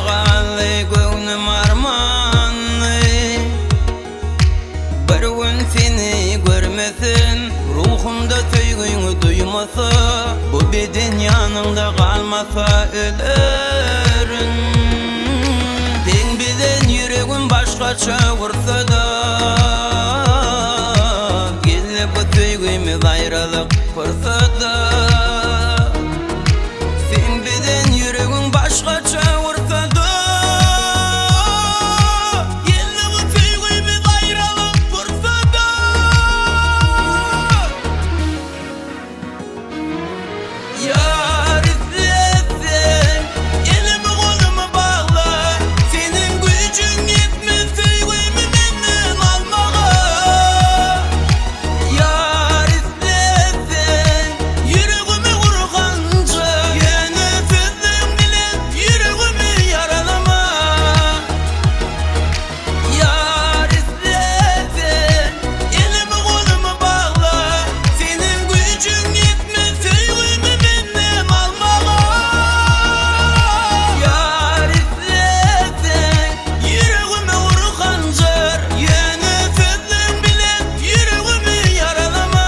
gally gönlüm armanlı. Bir gün seni görmesin, ruhumda söygünü duymasa, bu beden yanında kalmasa ölerim. Sen bilen yüreğim başkaça vursa da, gelle bu söygümüz ayrılık kursa da. Sen bilen yüreğim başkaça vursa da, gelle bu söygümüz ayrılık kursa da. Yar izlesin, elimi kolumu bağla, senin gücün yetmez söygümü benden almağa. Yar izlesin, yüreğimi vurganca, yine sözün bilen yüreğimi yaralama. Yar izlesin, elimi kolumu bağla, senin gücün yetmez söygümü benden almağa. Yar izlesin, yüreğimi vurganca, yine sözün bilen yüreğimi yaralama.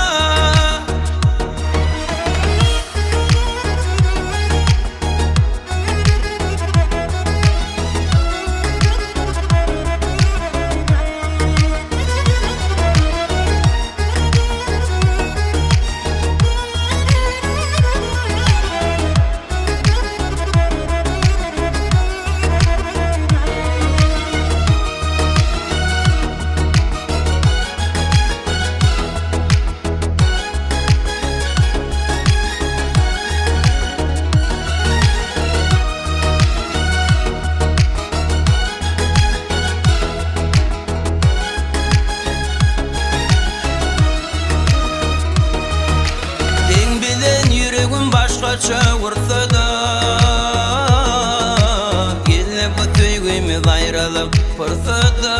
Sen bilen yüreğim başkaça vursa da, gelle bu söygümüz ayrılık kursa da.